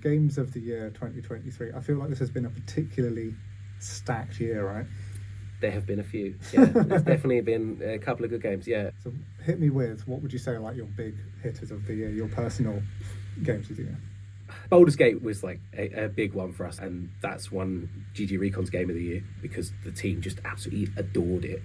Games of the Year 2023, I feel like this has been a particularly stacked year, right? There have been a few. Yeah, there's definitely been a couple of good games. Yeah. So hit me with, what would you say are like your big hitters of the year, your personal games of the year? Baldur's Gate was like a big one for us, and that's won GG Recon's Game of the Year because the team just absolutely adored it.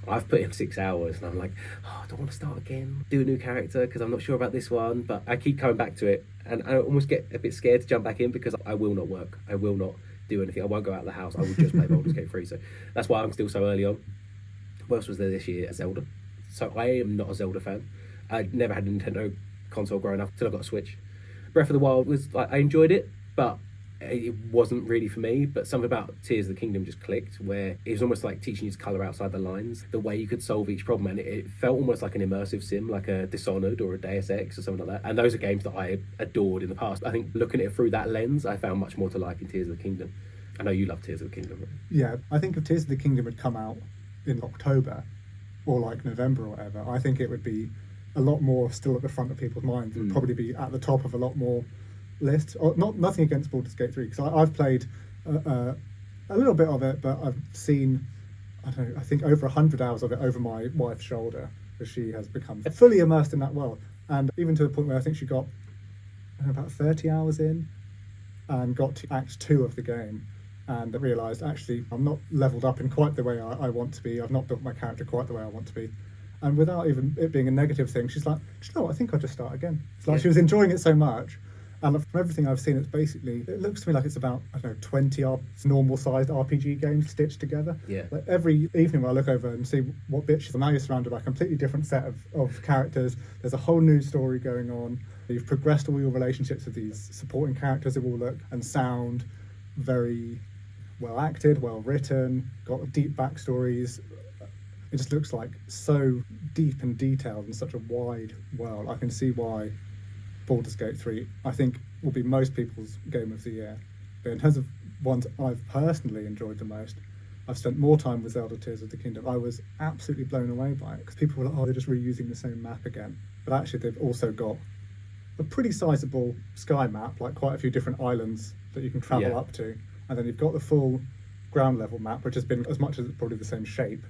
I've put in 6 hours and I'm like, oh, I don't want to start again, do a new character because I'm not sure about this one, but I keep coming back to it, and I almost get a bit scared to jump back in because I will not work. I will not do anything. I won't go out of the house. I will just play Baldur's Gate 3. So that's why I'm still so early on. What else was there this year? Zelda. So I am not a Zelda fan. I never had a Nintendo console growing up until I got a Switch. Breath of the Wild was like, I enjoyed it, but it wasn't really for me. But something about Tears of the Kingdom just clicked, where it was almost like teaching you to colour outside the lines, the way you could solve each problem, and it felt almost like an immersive sim, like a Dishonored or a Deus Ex or something like that. And those are games that I adored in the past. I think looking at it through that lens, I found much more to like in Tears of the Kingdom. I know you love Tears of the Kingdom, right? Yeah, I think if Tears of the Kingdom had come out in October or like November or whatever, I think it would be a lot more still at the front of people's minds. It would probably be at the top of a lot more lists. Or nothing against Baldur's Gate 3, because I've played a little bit of it, but I've seen, I don't know, I think over 100 hours of it over my wife's shoulder, as she has become fully immersed in that world. And even to the point where I think she got, I don't know, about 30 hours in and got to Act 2 of the game, and realised, actually, I'm not levelled up in quite the way I want to be. I've not built my character quite the way I want to be. And without even it being a negative thing, she's like, do you know what, I think I'll just start again. It's like she was enjoying it so much. And from everything I've seen, it looks to me like it's about, I don't know, 20 normal-sized RPG games stitched together. Yeah. Like every evening when I look over and see what bit she's on, now you're surrounded by a completely different set of characters. There's a whole new story going on. You've progressed all your relationships with these supporting characters who all look and sound very well acted, well written, got deep backstories. It just looks like so deep and detailed in such a wide world. I can see why Baldur's Gate 3, I think, will be most people's game of the year. But in terms of ones I've personally enjoyed the most, I've spent more time with Zelda Tears of the Kingdom. I was absolutely blown away by it, because people were like, oh, they're just reusing the same map again. But actually, they've also got a pretty sizable sky map, like quite a few different islands that you can travel up to. And then you've got the full ground level map, which has been, as much as it's probably the same shape,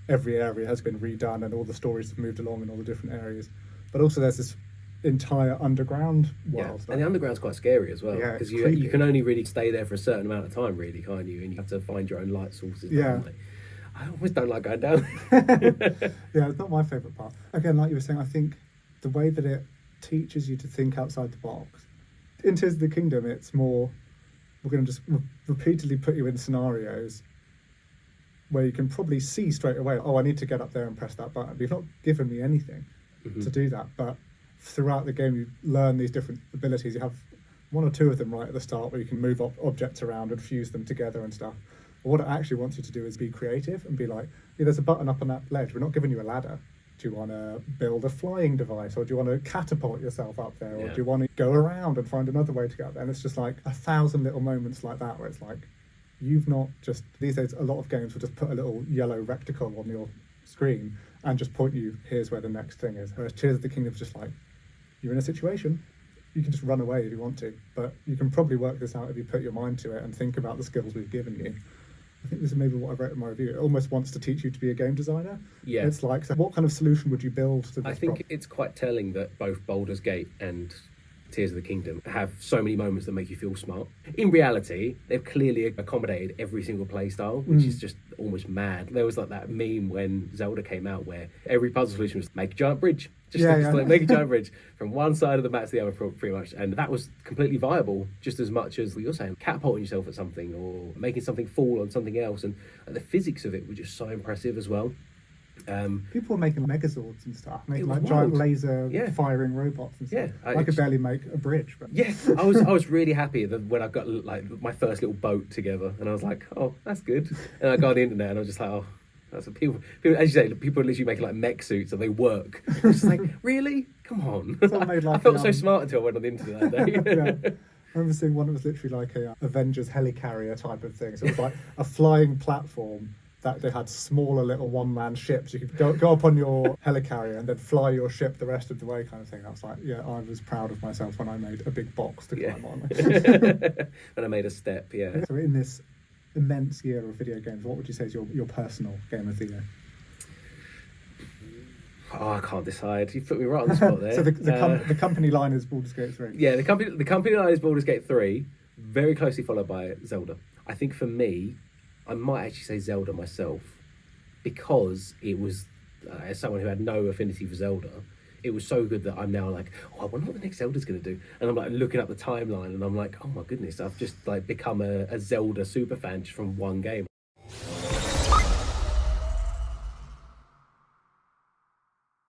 every area has been redone and all the stories have moved along in all the different areas. But also there's this entire underground world. And the underground's quite scary as well, because you can only really stay there for a certain amount of time, really, can't you? And you have to find your own light sources. I always don't like going down. Yeah, it's not my favourite part. Again, like you were saying, I think the way that it teaches you to think outside the box. In Tears of the Kingdom, it's more, we're going to just repeatedly put you in scenarios where you can probably see straight away, oh, I need to get up there and press that button. But you've not given me anything to do that. But throughout the game, you learn these different abilities. You have one or two of them right at the start where you can move objects around and fuse them together and stuff. But what it actually wants you to do is be creative and be like, yeah, there's a button up on that ledge. We're not giving you a ladder. Do you want to build a flying device, or do you want to catapult yourself up there, or do you want to go around and find another way to get up there? And it's just like 1,000 little moments like that where it's like, you've not just, these days a lot of games will just put a little yellow rectangle on your screen and just point you, here's where the next thing is. Whereas Tears of the Kingdom is just like, you're in a situation, you can just run away if you want to, but you can probably work this out if you put your mind to it and think about the skills we've given you. I think this is maybe what I wrote in my review. It almost wants to teach you to be a game designer. Yeah. It's like, so what kind of solution would you build to this I think problem? it's quite telling that both Baldur's Gate and Tears of the Kingdom have so many moments that make you feel smart. In reality, they've clearly accommodated every single play style, which is just almost mad. There was like that meme when Zelda came out where every puzzle solution was make a giant bridge. Like, make a giant bridge from one side of the map to the other, pretty much. And that was completely viable, just as much as what you're saying, catapulting yourself at something or making something fall on something else. And the physics of it were just so impressive as well. People were making Megazords and stuff, making like giant laser firing robots and stuff. I could barely make a bridge. But. Yeah, I was really happy that when I got like my first little boat together, and I was like, oh, that's good. And I got on the internet, and I was just like, oh, that's what people, as you say, people are literally making like mech suits and they work. It's like, really? Come on. I felt so smart until I went on the internet that day. I remember seeing one that was literally like a Avengers helicarrier type of thing. So it was like a flying platform that they had smaller little one-man ships. You could go up on your helicarrier and then fly your ship the rest of the way, kind of thing. I was like, yeah, I was proud of myself when I made a big box to climb on. When I made a step, yeah. So in this immense year of video games, what would you say is your personal game of the year? Oh, I can't decide. You put me right on the spot there. So the company line is Baldur's Gate 3. Yeah, the company line is Baldur's Gate 3, very closely followed by Zelda. I think for me, I might actually say Zelda myself, because it was, as someone who had no affinity for Zelda, it was so good that I'm now like, oh, I wonder what the next Zelda's going to do. And I'm like looking up the timeline and I'm like, oh my goodness, I've just like become a Zelda super fan just from one game.